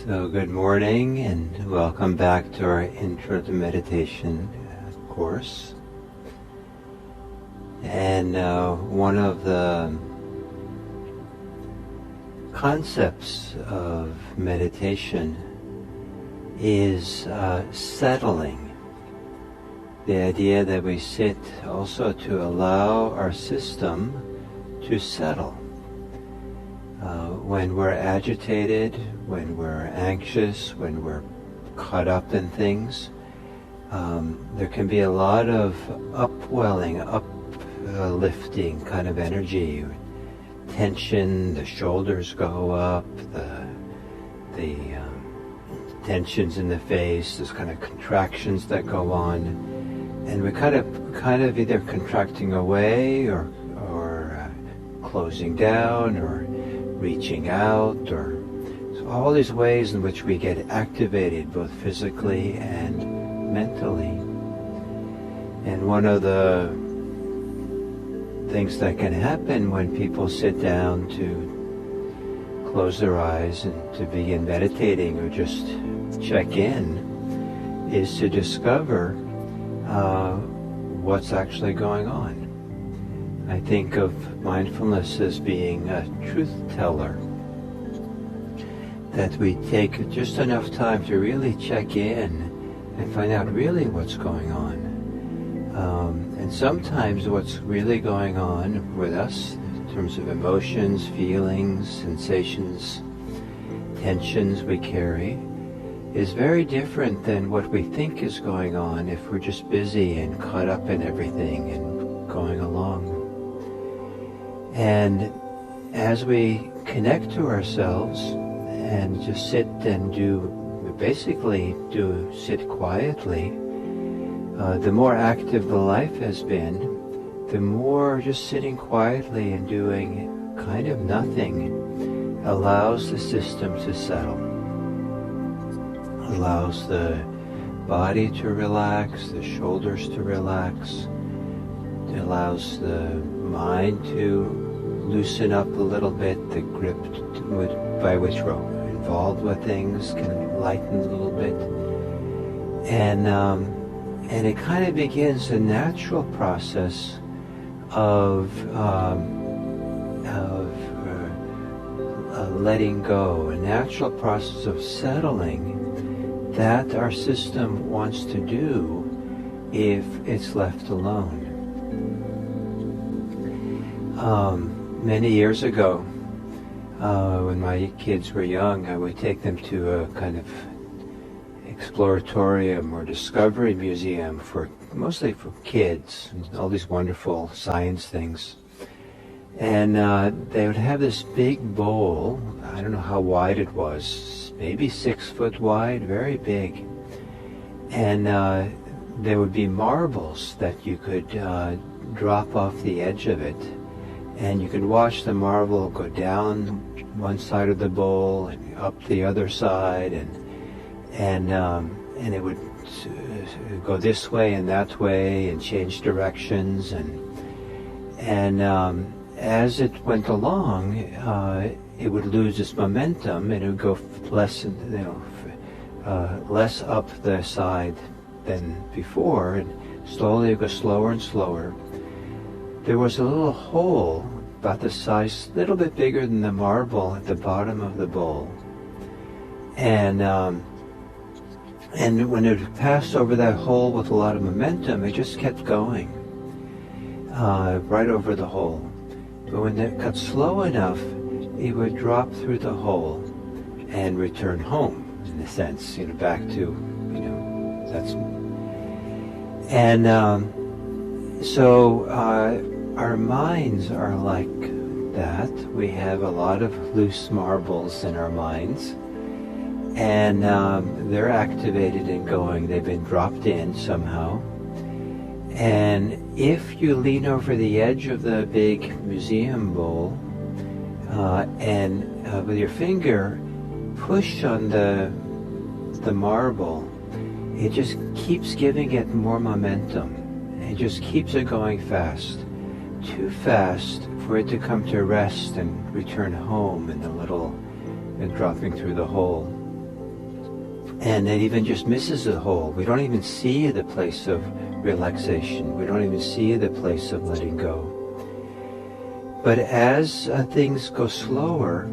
So good morning and welcome back to our Intro to Meditation course. And one of the concepts of meditation is settling. The idea that we sit also to allow our system to settle. When we're agitated, when we're anxious, when we're caught up in things, there can be a lot of uplifting kind of energy, tension, the shoulders go up, the tensions in the face, there's kind of contractions that go on, and we're kind of either contracting away or closing down or reaching out, or so all these ways in which we get activated both physically and mentally. And one of the things that can happen when people sit down to close their eyes and to begin meditating or just check in is to discover what's actually going on. I think of mindfulness as being a truth teller, that we take just enough time to really check in and find out really what's going on. And sometimes what's really going on with us in terms of emotions, feelings, sensations, tensions we carry is very different than what we think is going on if we're just busy and caught up in everything and going along. And as we connect to ourselves and just sit and sit quietly, the more active the life has been, the more just sitting quietly and doing kind of nothing allows the system to settle, allows the body to relax, the shoulders to relax, it allows the mind to loosen up a little bit, the grip by which we're involved with things can lighten a little bit, and it kind of begins a natural process of letting go, a natural process of settling that our system wants to do if it's left alone. Many years ago, when my kids were young, I would take them to a kind of exploratorium or discovery museum mostly for kids, all these wonderful science things. And they would have this big bowl, I don't know how wide it was, maybe 6 foot wide, very big. And there would be marbles that you could drop off the edge of it. And you could watch the marble go down one side of the bowl and up the other side, and it would go this way and that way and change directions, and as it went along, it would lose its momentum and it would go less up the side than before, and slowly it would go slower and slower. There was a little hole about the size, a little bit bigger than the marble at the bottom of the bowl. And when it passed over that hole with a lot of momentum, it just kept going right over the hole. But when it got slow enough, it would drop through the hole and return home, in a sense, back to, that's. And so our minds are like that. We have a lot of loose marbles in our minds, and they're activated and going. They've been dropped in somehow. And if you lean over the edge of the big museum bowl and with your finger push on the marble, it just keeps giving it more momentum. It just keeps it going fast. Too fast for it to come to rest and return home in the little and dropping through the hole. And it even just misses the hole. We don't even see the place of relaxation. We don't even see the place of letting go. But as things go slower,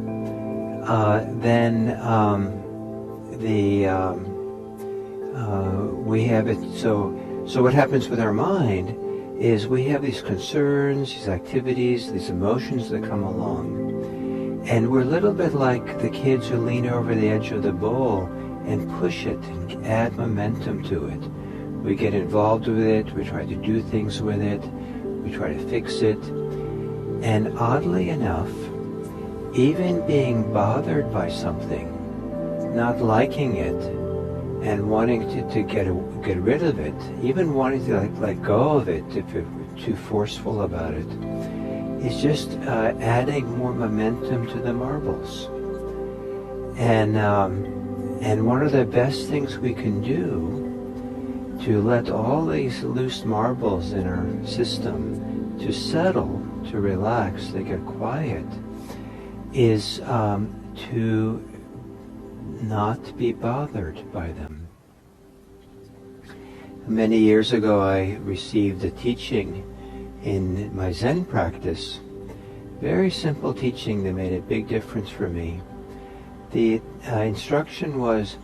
then we have it. So what happens with our mind is we have these concerns, these activities, these emotions that come along, and we're a little bit like the kids who lean over the edge of the bowl and push it and add momentum to it. We get involved with it, we try to do things with it, we try to fix it, and oddly enough, even being bothered by something, not liking it, and wanting to get rid of it, even wanting to let go of it if we're too forceful about it, is just adding more momentum to the marbles. And one of the best things we can do to let all these loose marbles in our system to settle, to relax, to get quiet, is to not be bothered by them. Many years ago I received a teaching in my Zen practice, very simple teaching that made a big difference for me. The instruction was,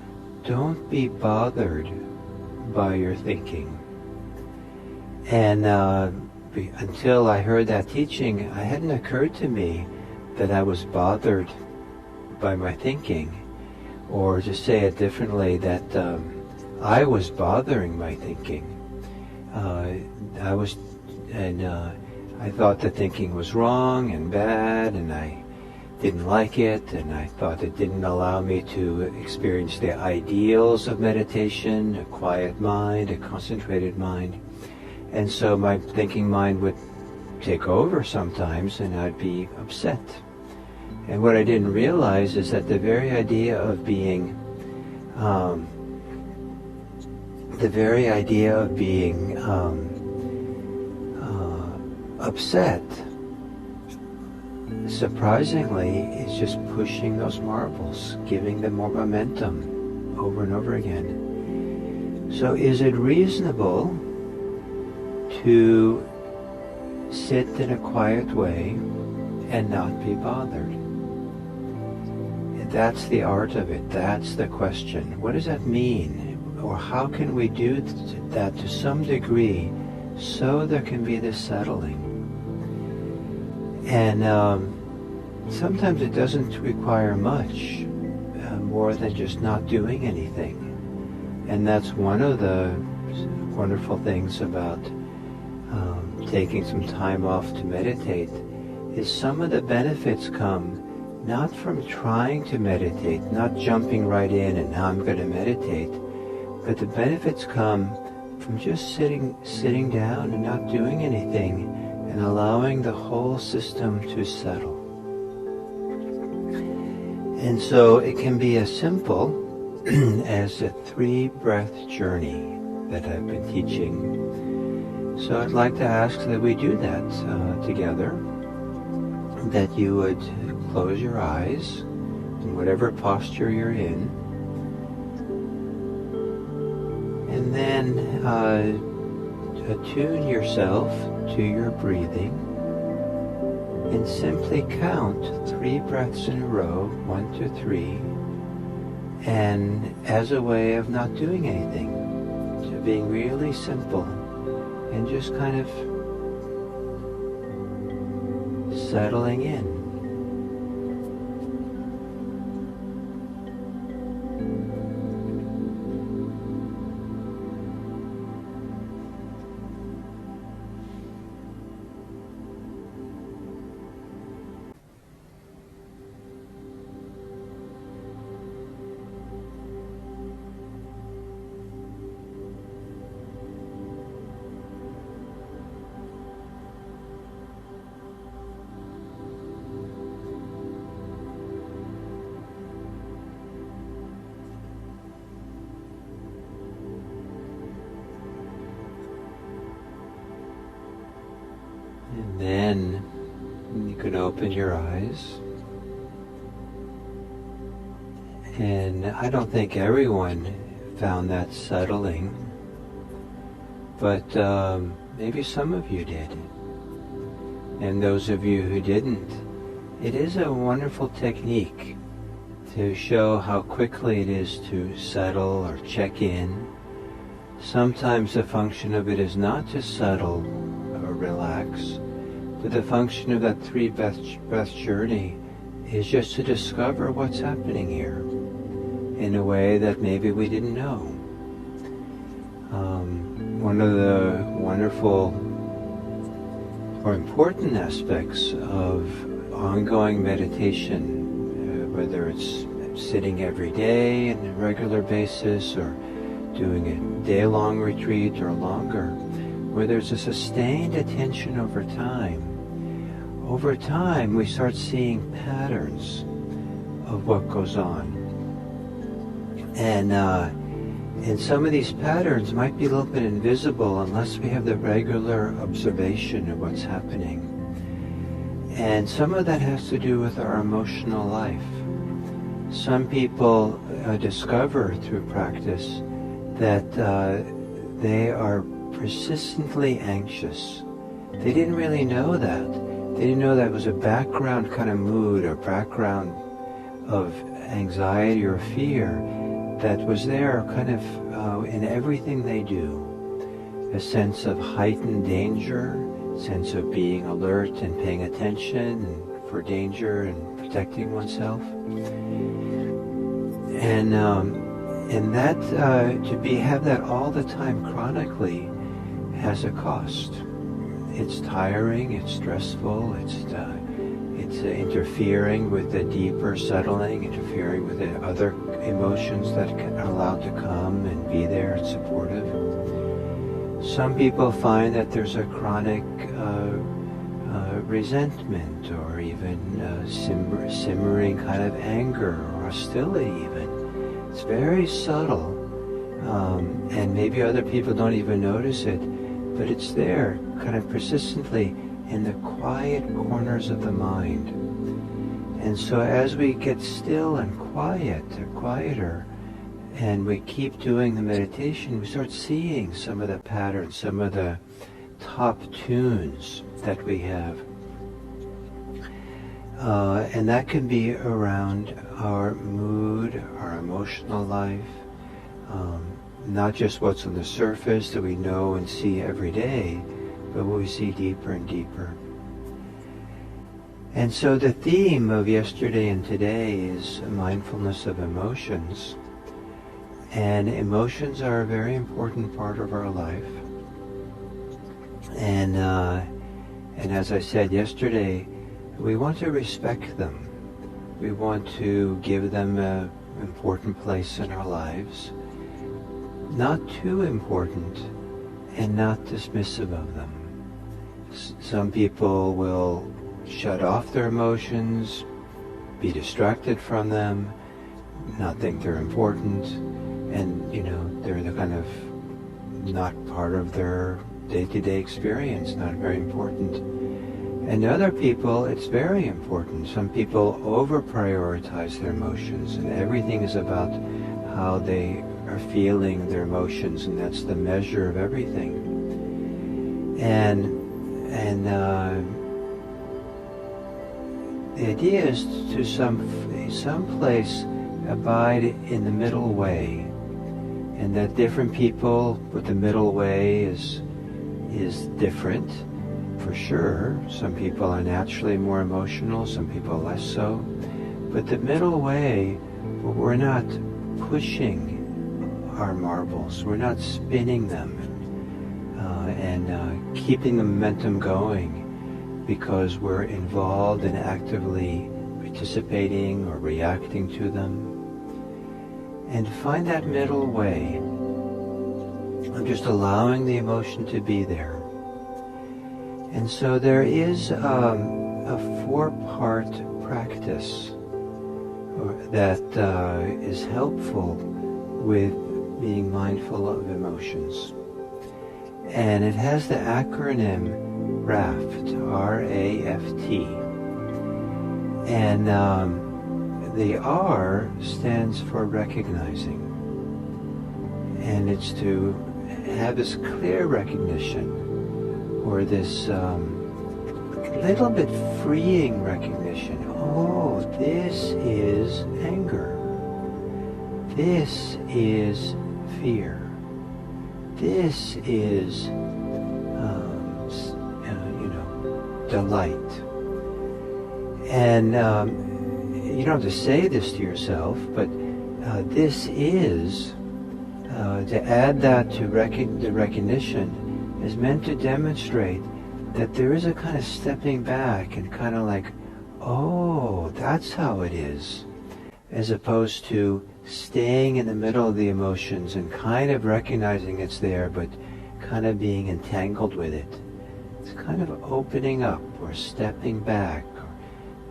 don't be bothered by your thinking. And until I heard that teaching, it hadn't occurred to me that I was bothered by my thinking. Or to say it differently, that I was bothering my thinking. I thought the thinking was wrong and bad, and I didn't like it, and I thought it didn't allow me to experience the ideals of meditation, a quiet mind, a concentrated mind. And so my thinking mind would take over sometimes, and I'd be upset. And what I didn't realize is that the very idea of being upset, surprisingly, is just pushing those marbles, giving them more momentum over and over again. So is it reasonable to sit in a quiet way and not be bothered? That's the art of it. That's the question. What does that mean? Or how can we do that to some degree so there can be this settling? And sometimes it doesn't require much more than just not doing anything. And that's one of the wonderful things about taking some time off to meditate, is some of the benefits come not from trying to meditate, not jumping right in and now I'm going to meditate, but the benefits come from just sitting down and not doing anything and allowing the whole system to settle. And so it can be as simple as a 3-breath journey that I've been teaching. So I'd like to ask that we do that together, that you would close your eyes in whatever posture you're in, and then attune yourself to your breathing and simply count 3 breaths in a row, 1, 2, 3, and as a way of not doing anything, to being really simple and just kind of settling in. And then you can open your eyes And I don't think everyone found that settling, but maybe some of you did. And those of you who didn't, it is a wonderful technique to show how quickly it is to settle or check in. Sometimes the function of it is not to settle or relax, but the function of that 3 breath journey is just to discover what's happening here in a way that maybe we didn't know. One of the wonderful or important aspects of ongoing meditation, whether it's sitting every day on a regular basis or doing a day-long retreat or longer, where there's a sustained attention over time. Over time, we start seeing patterns of what goes on. And some of these patterns might be a little bit invisible unless we have the regular observation of what's happening. And some of that has to do with our emotional life. Some people discover through practice that they are persistently anxious. They didn't really know that. They didn't know that was a background kind of mood or background of anxiety or fear that was there kind of in everything they do. A sense of heightened danger, sense of being alert and paying attention and for danger and protecting oneself. And that have that all the time chronically has a cost. It's tiring, it's stressful, it's interfering with the deeper settling, interfering with the other emotions that are allowed to come and be there and supportive. Some people find that there's a chronic resentment or even simmering kind of anger or hostility even. It's very subtle, and maybe other people don't even notice it, but it's there kind of persistently in the quiet corners of the mind. And so as we get still and quieter, and we keep doing the meditation, we start seeing some of the patterns, some of the top tunes that we have. And that can be around our mood, our emotional life, not just what's on the surface that we know and see every day, but what we see deeper and deeper. And so the theme of yesterday and today is mindfulness of emotions. And emotions are a very important part of our life. And as I said yesterday, we want to respect them. We want to give them an important place in our lives. Not too important and not dismissive of them. Some people will shut off their emotions, be distracted from them, not think they're important, and they're the kind of not part of their day-to-day experience, not very important. And other people, it's very important. Some people over-prioritize their emotions, and everything is about how they are feeling their emotions, and that's the measure of everything. And the idea is to some place abide in the middle way, and that different people with the middle way is different, for sure. Some people are naturally more emotional, some people less so. But the middle way, we're not pushing our marbles, we're not spinning them and keeping the momentum going because we're involved in actively participating or reacting to them. And find that middle way. I'm just allowing the emotion to be there. And so there is a 4-part practice that is helpful with being mindful of emotions. And it has the acronym RAFT, R-A-F-T. And the R stands for recognizing. And it's to have this clear recognition, or this little bit freeing recognition. Oh, this is anger. This is fear. This is, delight. And you don't have to say this to yourself, but this is, to add that to the recognition, is meant to demonstrate that there is a kind of stepping back and kind of like, oh, that's how it is, as opposed to staying in the middle of the emotions and kind of recognizing it's there, but kind of being entangled with it. It's kind of opening up or stepping back, or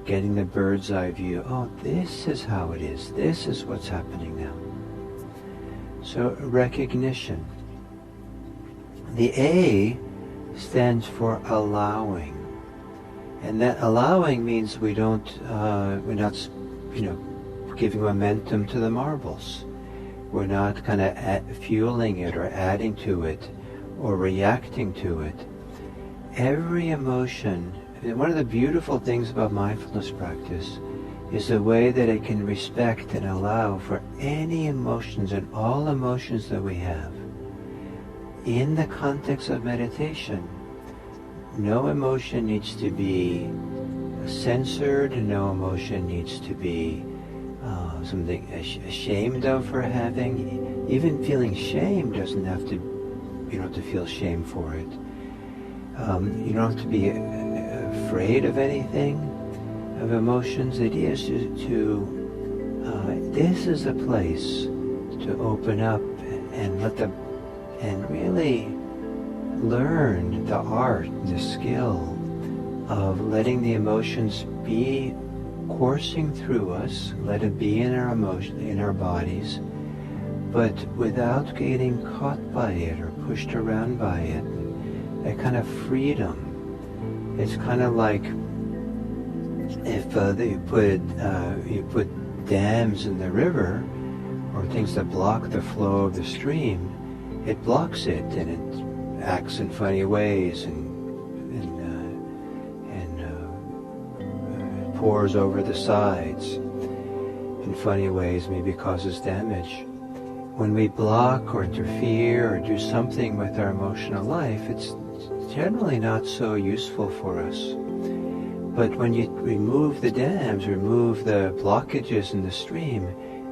getting the bird's eye view. Oh, this is how it is. This is what's happening now. So recognition. The A stands for allowing. And that allowing means we're not, giving momentum to the marbles. We're not kind of fueling it or adding to it or reacting to it. Every emotion, one of the beautiful things about mindfulness practice is the way that it can respect and allow for any emotions and all emotions that we have. In the context of meditation, no emotion needs to be censored, no emotion needs to be something ashamed of for having. Even feeling shame doesn't have to, you don't have to feel shame for it. You don't have to be afraid of anything, of emotions. The idea is this is a place to open up and really learn the art, the skill of letting the emotions be coursing through us, let it be in our emotion, in our bodies, but without getting caught by it or pushed around by it. That kind of freedom. It's kind of like if you put dams in the river, or things that block the flow of the stream. It blocks it, and it acts in funny ways, and pours over the sides in funny ways, maybe causes damage. When we block or interfere or do something with our emotional life, it's generally not so useful for us. But when you remove the dams, remove the blockages in the stream,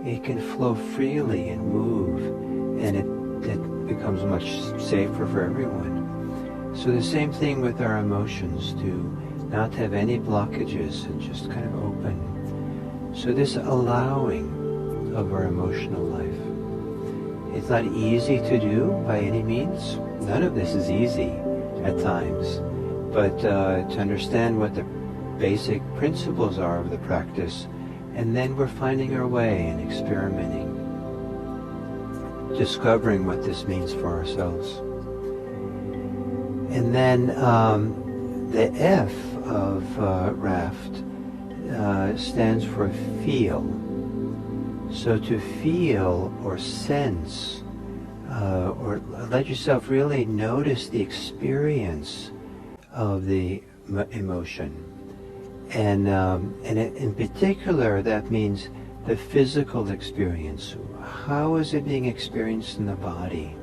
it can flow freely and move, and it becomes much safer for everyone. So the same thing with our emotions, to not have any blockages and just kind of open. So this allowing of our emotional life. It's not easy to do by any means. None of this is easy at times. But to understand what the basic principles are of the practice, and then we're finding our way and experimenting, discovering what this means for ourselves. And then the F of RAFT stands for feel. So to feel or sense, or let yourself really notice the experience of the emotion. And in particular, that means the physical experience. How is it being experienced in the body?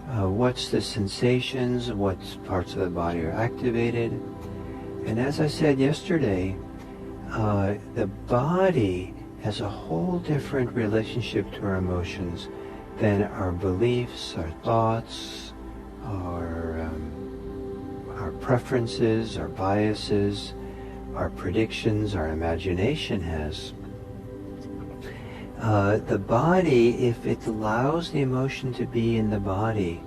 What's the sensations? What parts of the body are activated? And as I said yesterday, the body has a whole different relationship to our emotions than our beliefs, our thoughts, our preferences, our biases, our predictions, our imagination has. The body, if it allows the emotion to be in the body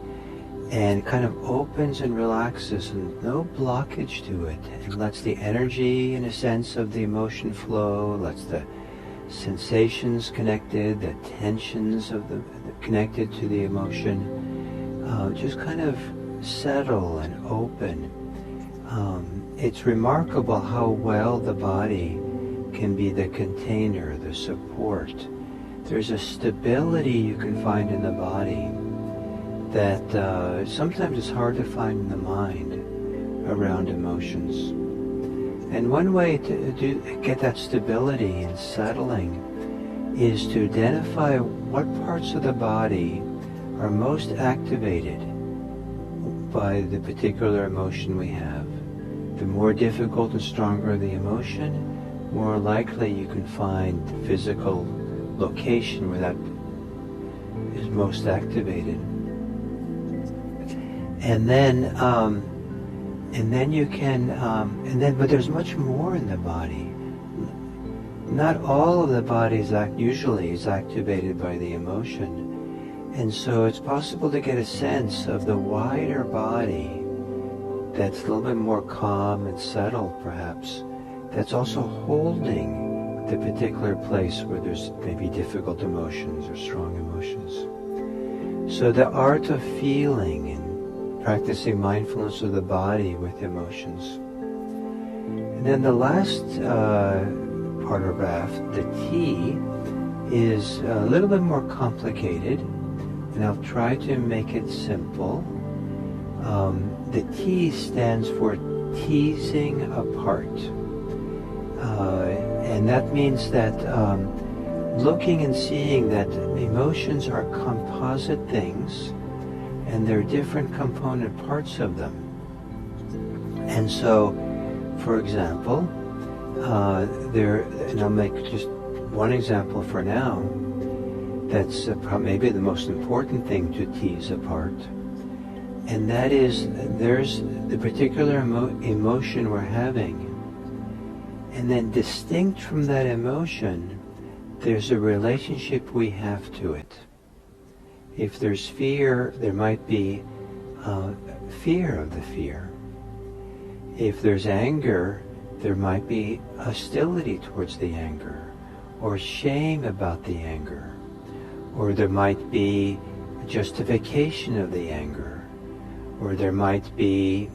and kind of opens and relaxes and no blockage to it, and lets the energy, in a sense, of the emotion flow, lets the sensations connected, the tensions of the connected to the emotion, just kind of settle and open. It's remarkable how well the body can be the container, the support. There's a stability you can find in the body that sometimes it's hard to find in the mind around emotions. And one way to get that stability and settling is to identify what parts of the body are most activated by the particular emotion we have. The more difficult and stronger the emotion, more likely you can find the physical location where that is most activated. And then you can, but there's much more in the body. Not all of the body usually is activated by the emotion. And so it's possible to get a sense of the wider body that's a little bit more calm and settled, perhaps, that's also holding the particular place where there's maybe difficult emotions or strong emotions. So the art of feeling and practicing mindfulness of the body with emotions. And then the last part of RAFT, the T, is a little bit more complicated, and I'll try to make it simple. The T stands for teasing apart. And that means that looking and seeing that emotions are composite things, and there are different component parts of them. And so, for example, and I'll make just one example for now, that's maybe the most important thing to tease apart. And that is, there's the particular emotion we're having. And then distinct from that emotion, there's a relationship we have to it. If there's fear, there might be fear of the fear. If there's anger, there might be hostility towards the anger, or shame about the anger, or there might be justification of the anger, or there might be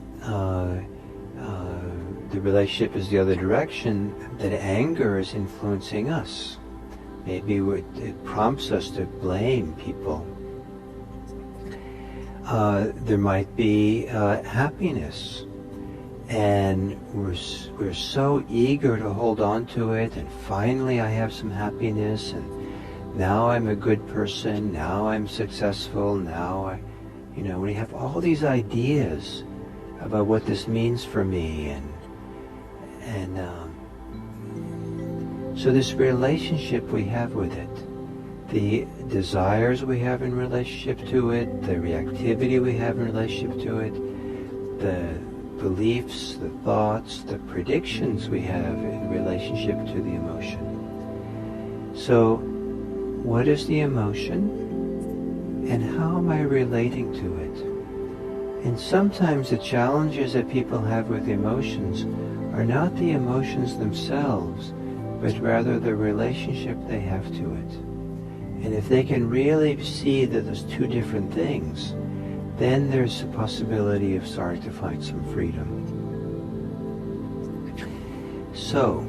the relationship is the other direction, that anger is influencing us. Maybe it prompts us to blame people. There might be happiness, and we're so eager to hold on to it, and finally I have some happiness, and now I'm a good person, now I'm successful, now we have all these ideas about what this means for me, and so this relationship we have with it, the desires we have in relationship to it, the reactivity we have in relationship to it, the beliefs, the thoughts, the predictions we have in relationship to the emotion. So, what is the emotion, and how am I relating to it? And sometimes the challenges that people have with emotions are not the emotions themselves, but rather the relationship they have to it. And if they can really see that there's two different things, then there's a possibility of starting to find some freedom. So,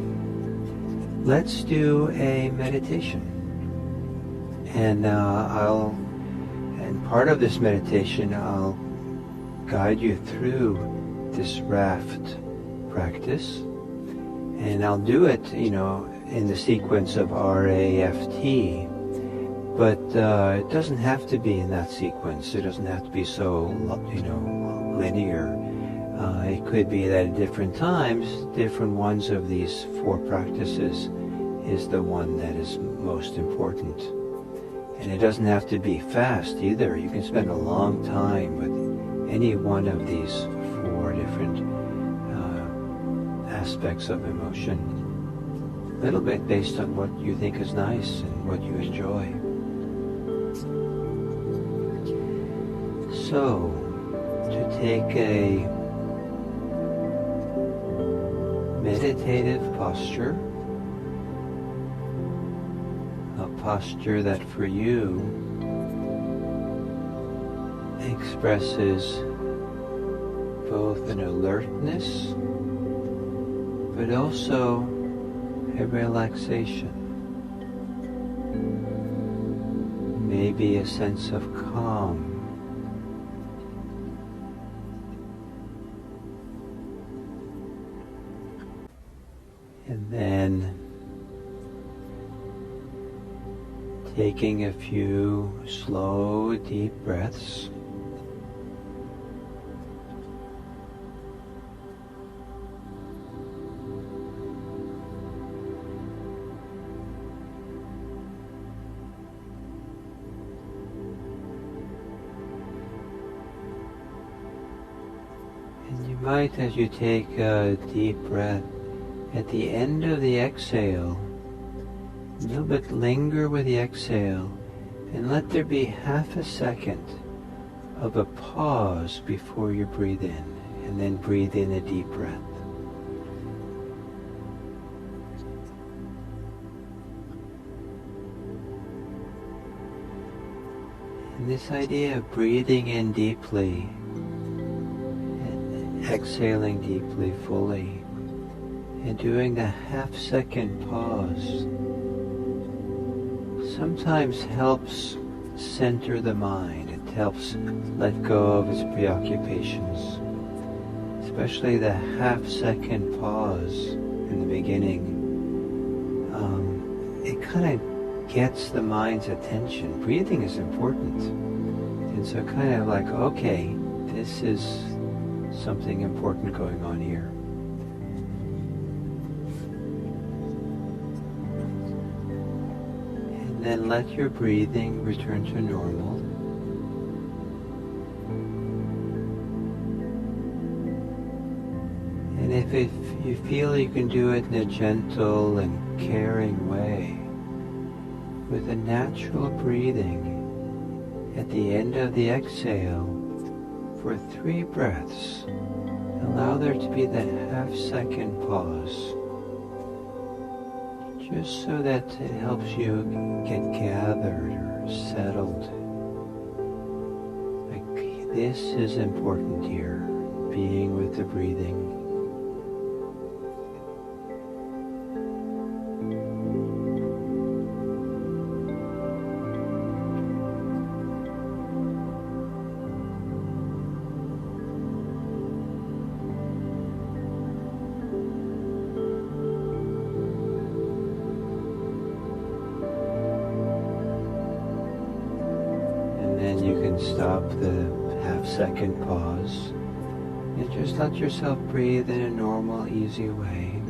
let's do a meditation. And part of this meditation, I'll guide you through this RAFT practice. And I'll do it, in the sequence of RAFT. But it doesn't have to be in that sequence. It doesn't have to be so, linear. It could be that at different times, different ones of these four practices is the one that is most important. And it doesn't have to be fast either. You can spend a long time with any one of these four different aspects of emotion. A little bit based on what you think is nice and what you enjoy. So, to take a meditative posture, a posture that for you expresses both an alertness, but also a relaxation, maybe a sense of calm. And then taking a few slow, deep breaths. And you might, as you take a deep breath, at the end of the exhale, a little bit linger with the exhale and let there be half a second of a pause before you breathe in, and then breathe in a deep breath. And this idea of breathing in deeply and exhaling deeply, fully, and doing the half-second pause sometimes helps center the mind. It helps let go of its preoccupations. Especially the half-second pause in the beginning. It kind of gets the mind's attention. Breathing is important. And so kind of like, okay, this is something important going on here. Then let your breathing return to normal. And if you feel you can do it in a gentle and caring way, with a natural breathing, at the end of the exhale, for 3 breaths, allow there to be that half-second pause. Just so that it helps you get gathered or settled. Like, this is important here, being with the breathing. Then you can stop the half-second pause and just let yourself breathe in a normal, easy way,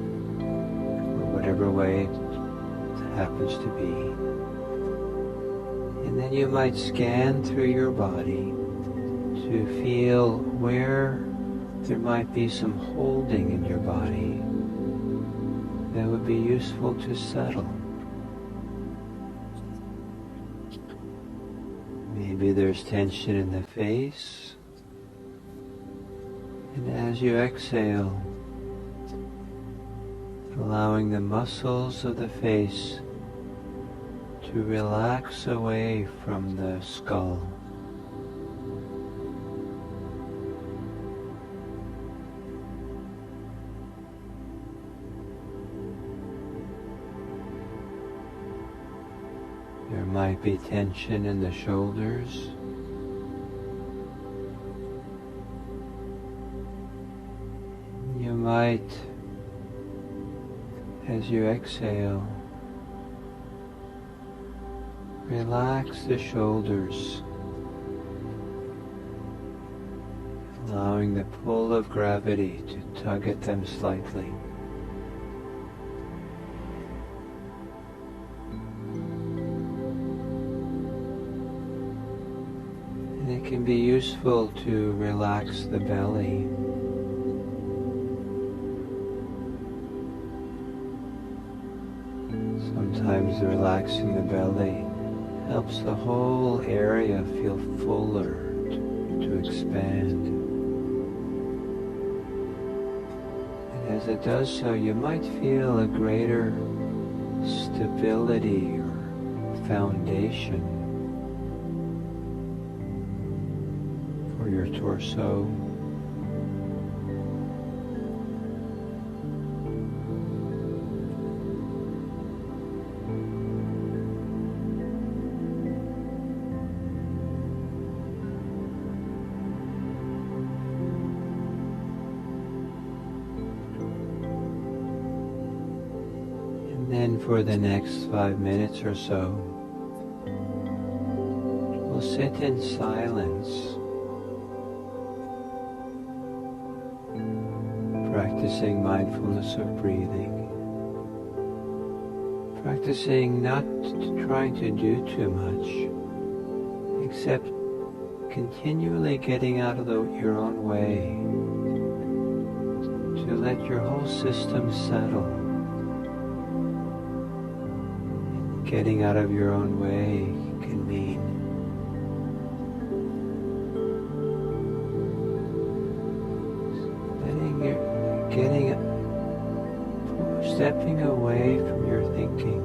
or whatever way it happens to be. And then you might scan through your body to feel where there might be some holding in your body that would be useful to settle. Maybe there's tension in the face, and as you exhale, allowing the muscles of the face to relax away from the skull. There might be tension in the shoulders. You might, as you exhale, relax the shoulders, allowing the pull of gravity to tug at them slightly. It can be useful to relax the belly. Sometimes relaxing the belly helps the whole area feel fuller, to expand. And as it does so, you might feel a greater stability or foundation for your torso. And then for the next 5 minutes or so, we'll sit in silence, practicing mindfulness of breathing, practicing not trying to do too much, except continually getting out of your own way, to let your whole system settle. Getting out of your own way can mean stepping away from your thinking.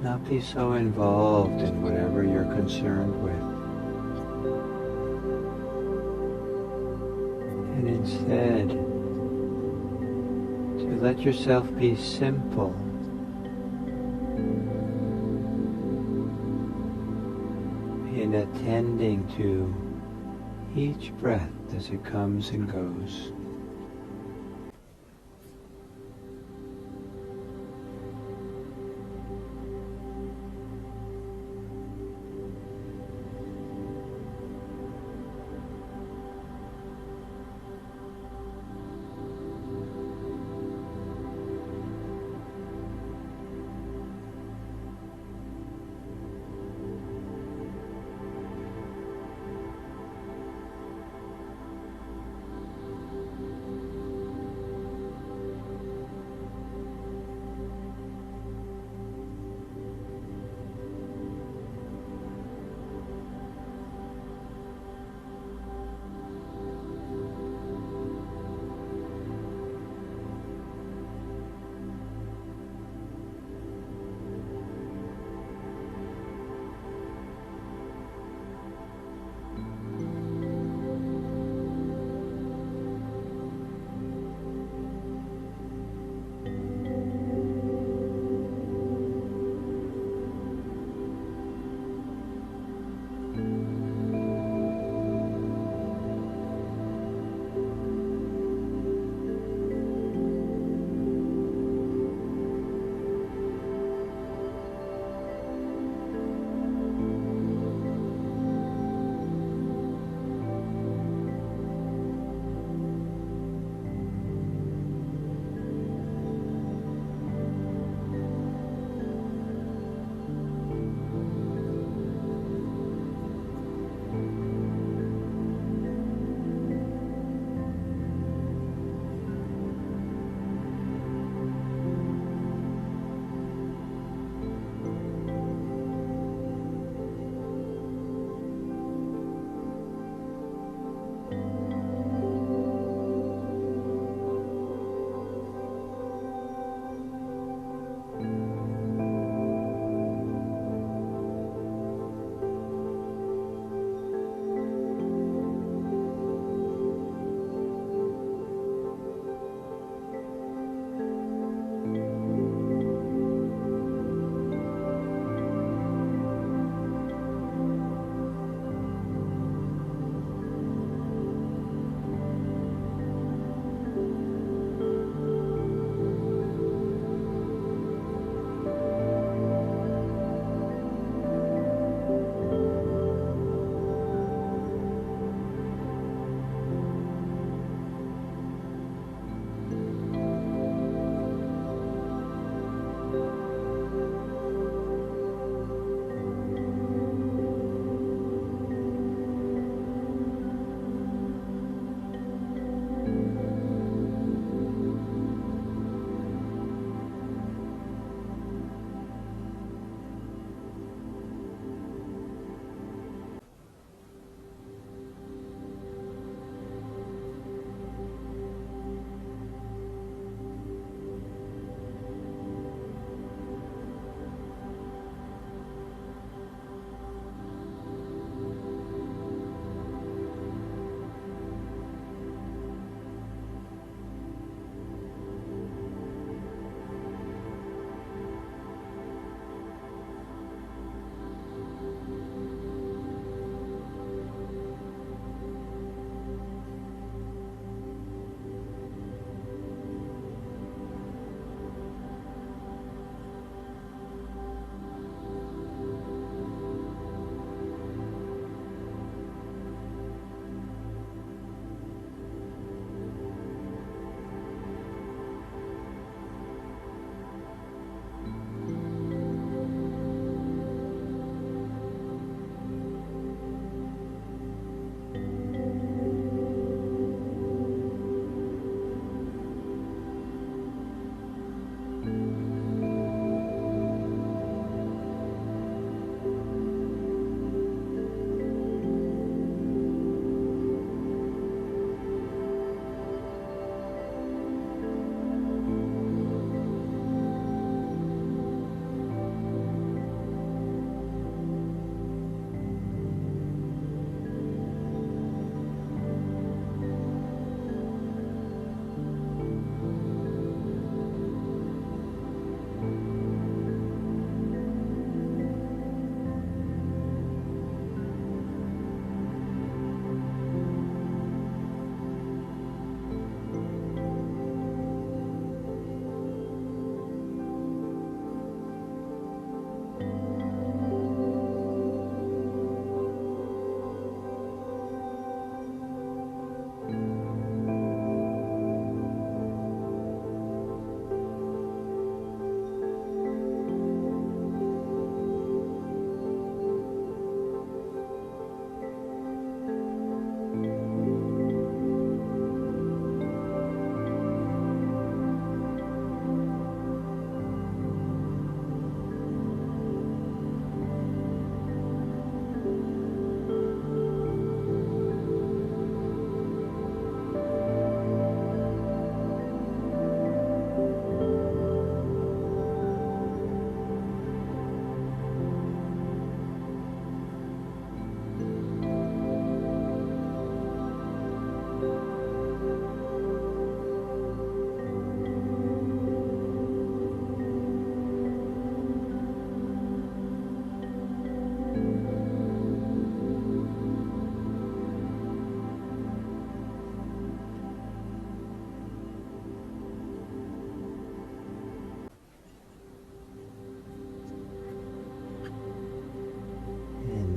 Not be so involved in whatever you're concerned with. And instead, to let yourself be simple. In attending to each breath as it comes and goes.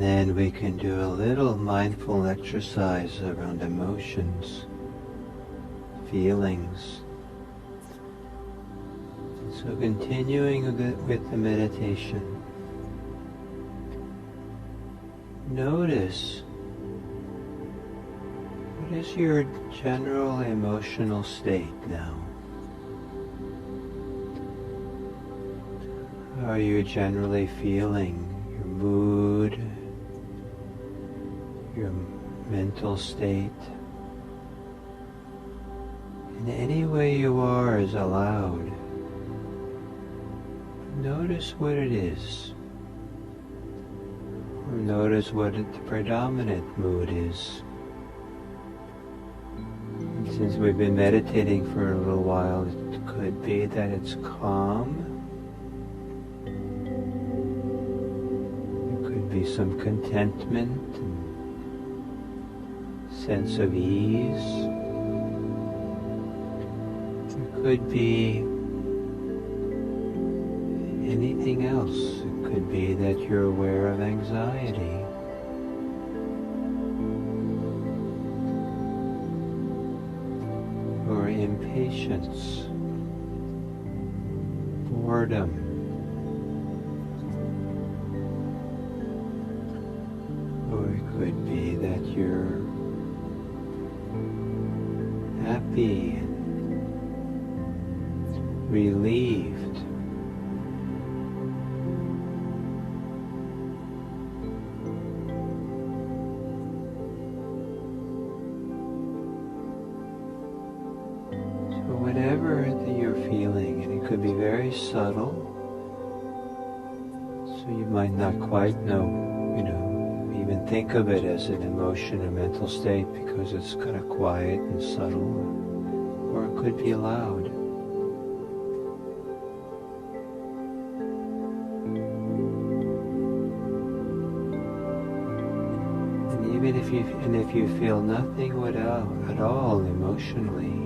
then we can do a little mindful exercise around emotions, feelings. So continuing with the meditation, notice what is your general emotional state now? How are you generally feeling? Your mood, your mental state? In any way you are is allowed. Notice what it is. Or notice what the predominant mood is. And since we've been meditating for a little while, it could be that it's calm. There could be some contentment and sense of ease. There could be anything else. It could be that you're aware of anxiety. Or impatience. Boredom. Or it could be that you're happy and relieved. Whatever that you're feeling, and it could be very subtle, so you might not quite know, even think of it as an emotion or mental state because it's kind of quiet and subtle, or it could be loud. And even if you feel nothing at all emotionally,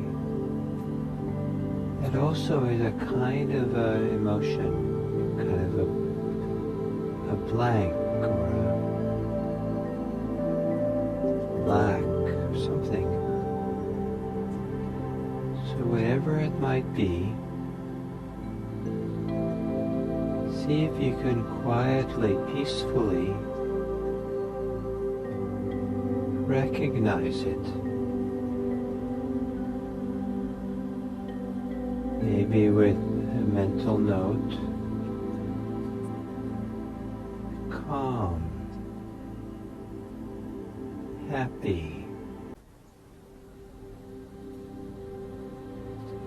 it also is a kind of emotion, kind of a blank or a lack or something. So whatever it might be, see if you can quietly, peacefully recognize it. Maybe with a mental note, calm, happy,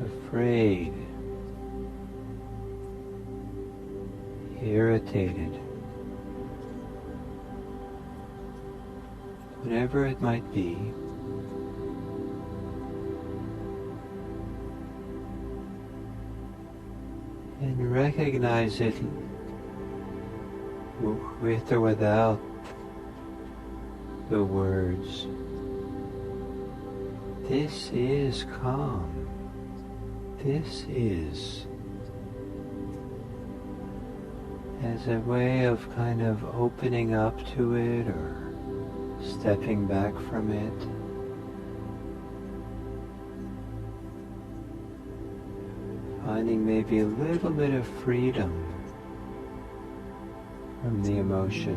afraid, irritated, whatever it might be. And recognize it with or without the words. This is calm. This is. As a way of kind of opening up to it or stepping back from it. Finding maybe a little bit of freedom from the emotion.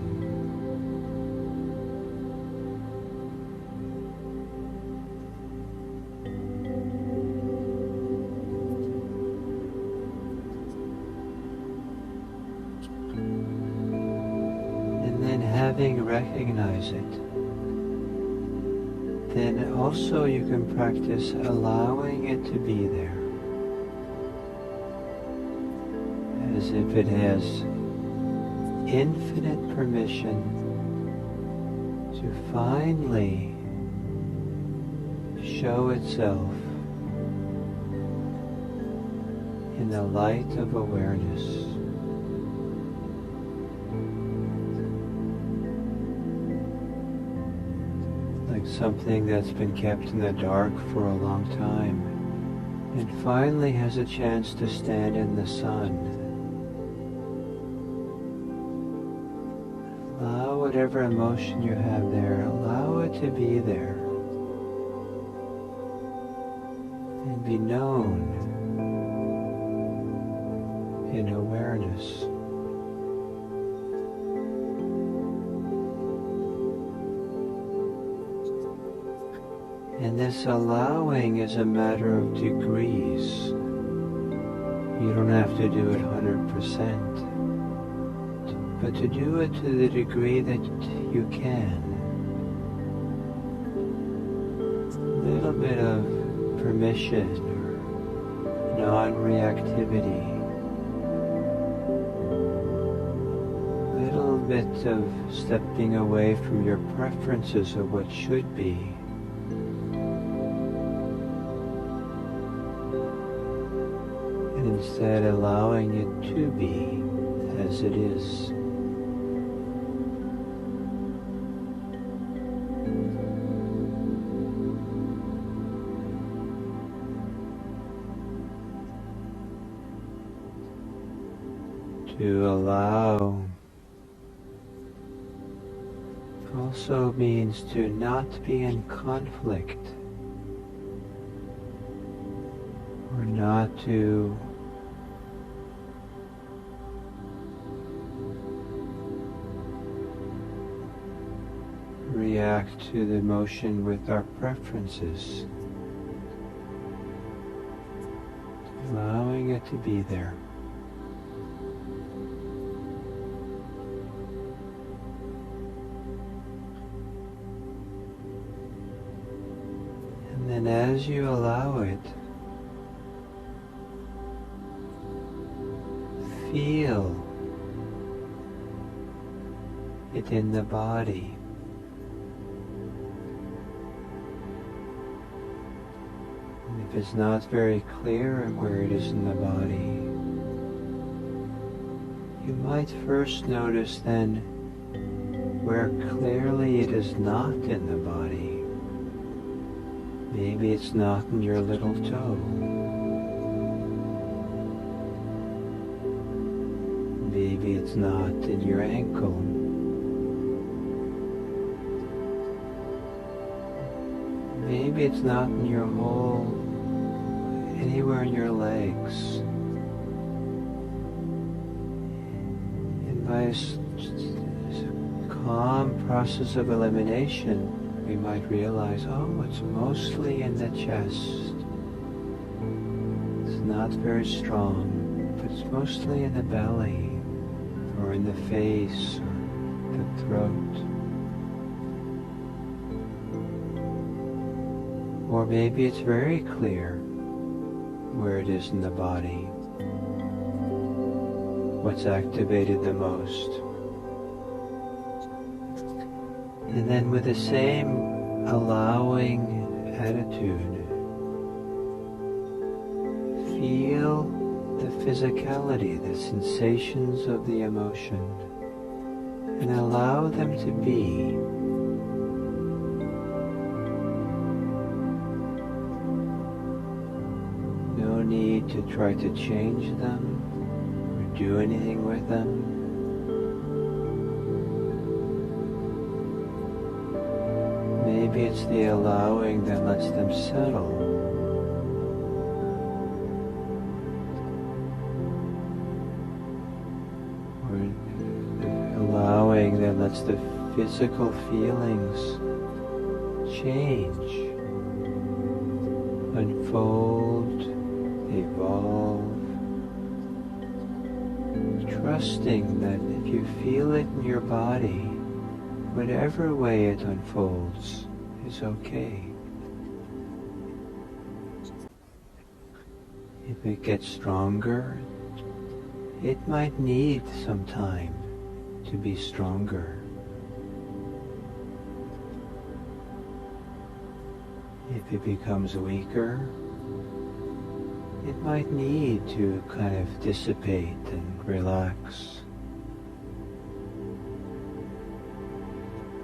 And then having recognized it, then also you can practice allowing it to be there. As if it has infinite permission to finally show itself in the light of awareness. Like something that's been kept in the dark for a long time and finally has a chance to stand in the sun. Allow whatever emotion you have there, allow it to be there. And be known in awareness. And this allowing is a matter of degrees. You don't have to do it 100%, but to do it to the degree that you can. A little bit of permission or non-reactivity. A little bit of stepping away from your preferences of what should be. Instead, allowing it to be as it is. To allow also means to not be in conflict, or not to react to the emotion with our preferences, allowing it to be there. And then as you allow it, feel it in the body. If it's not very clear where it is in the body, you might first notice then where clearly it is not in the body. Maybe it's not in your little toe. Maybe it's not in your ankle. Maybe it's not in your whole anywhere in your legs. And by a calm process of elimination, we might realize, oh, it's mostly in the chest. It's not very strong, but it's mostly in the belly, or in the face, or the throat. Or maybe it's very clear where it is in the body, what's activated the most. And then with the same allowing attitude, feel the physicality, the sensations of the emotion, and allow them to be. No need to try to change them or do anything with them. Maybe it's the allowing that lets them settle. Or the allowing that lets the physical feelings change, unfold, evolve, trusting that if you feel it in your body, whatever way it unfolds is okay. If it gets stronger, it might need some time to be stronger. If it becomes weaker, it might need to kind of dissipate and relax.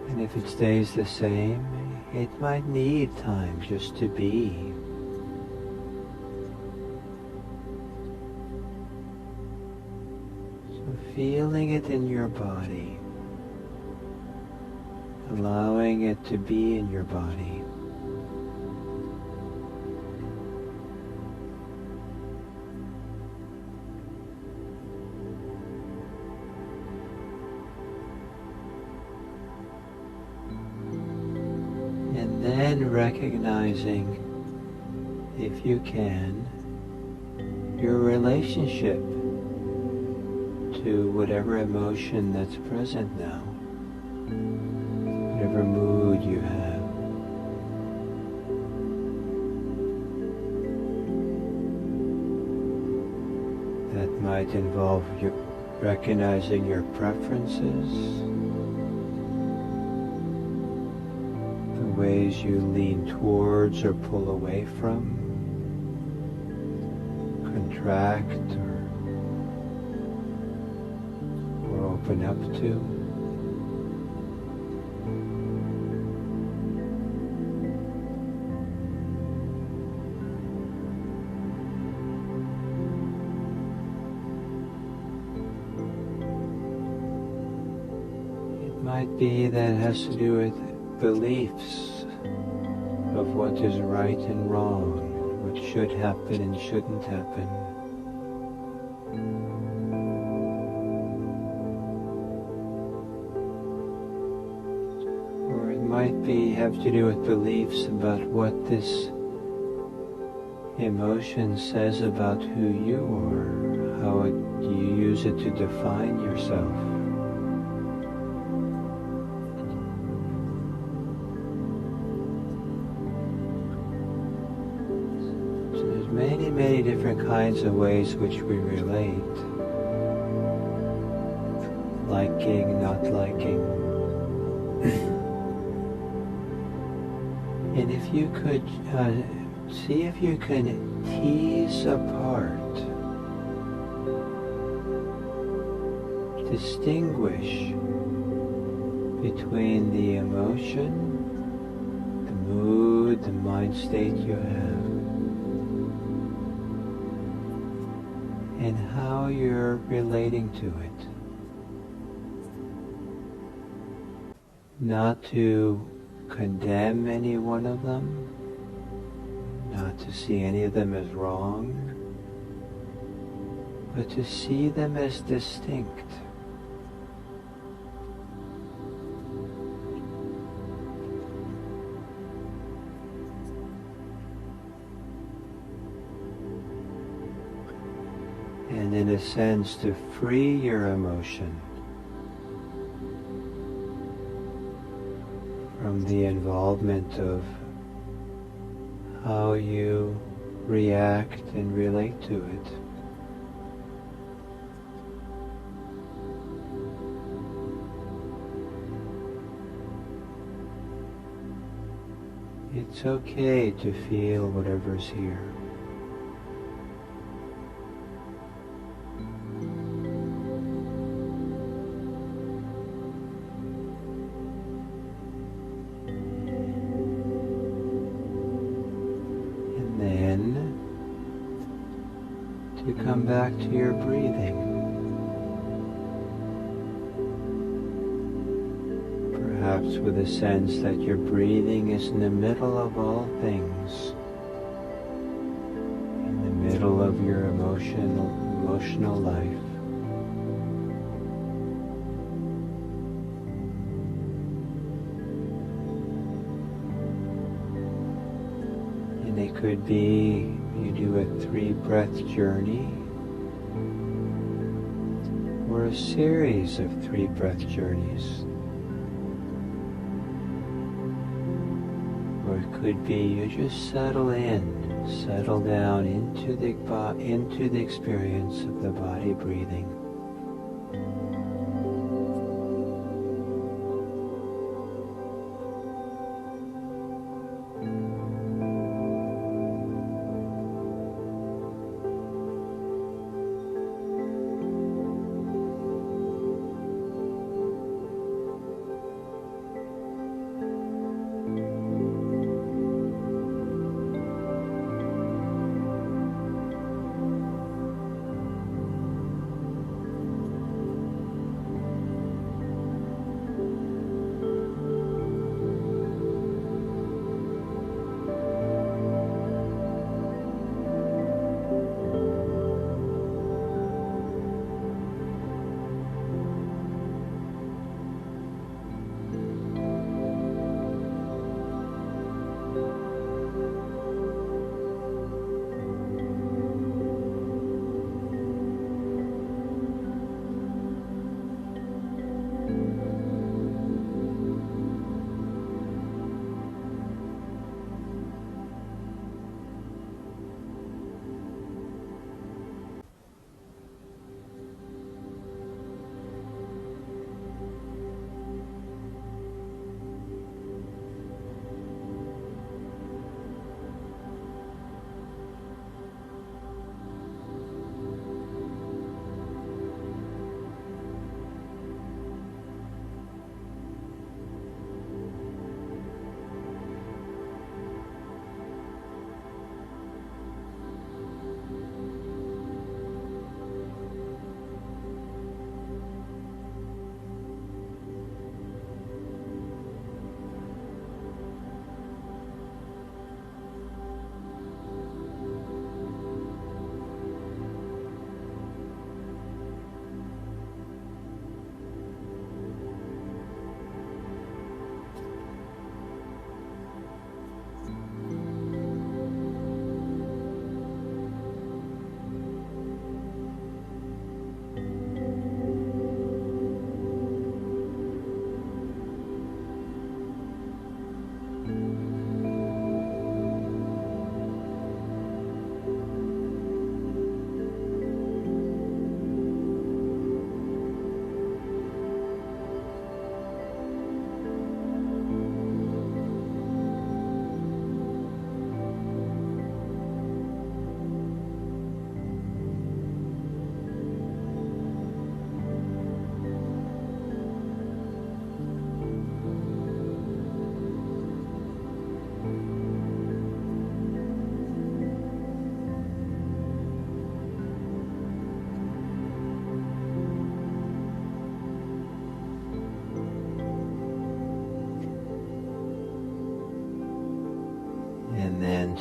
And if it stays the same, it might need time just to be. So feeling it in your body, allowing it to be in your body. And then recognizing, if you can, your relationship to whatever emotion that's present now, whatever mood you have. That might involve recognizing your preferences, the ways you lean towards or pull away from, contract or open up to. It might be that it has to do with beliefs of what is right and wrong, what should happen and shouldn't happen. Or it might have to do with beliefs about what this emotion says about who you are, how you use it to define yourself. Many different kinds of ways which we relate. Liking, not liking. And if you could see if you can tease apart, distinguish between the emotion, the mood, the mind state you have, and how you're relating to it. Not to condemn any one of them, not to see any of them as wrong, but to see them as distinct. And in a sense, to free your emotion from the involvement of how you react and relate to it. It's okay to feel whatever's here. To come back to your breathing. Perhaps with a sense that your breathing is in the middle of all things, in the middle of your emotional life. And it could be you do a 3-breath journey, or a series of 3-breath journeys. Or it could be you just settle down into the experience of the body breathing.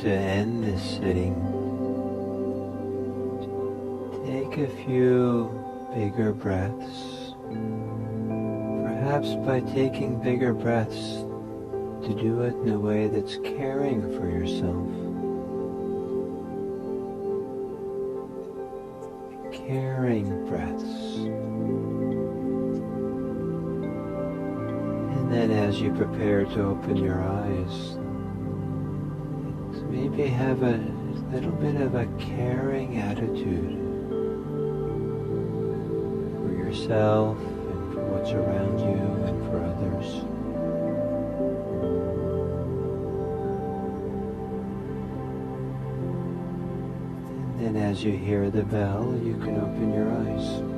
to end this sitting, take a few bigger breaths. Perhaps by taking bigger breaths, to do it in a way that's caring for yourself. Caring breaths. And then as you prepare to open your eyes, maybe have a little bit of a caring attitude for yourself and for what's around you and for others. And as you hear the bell, you can open your eyes.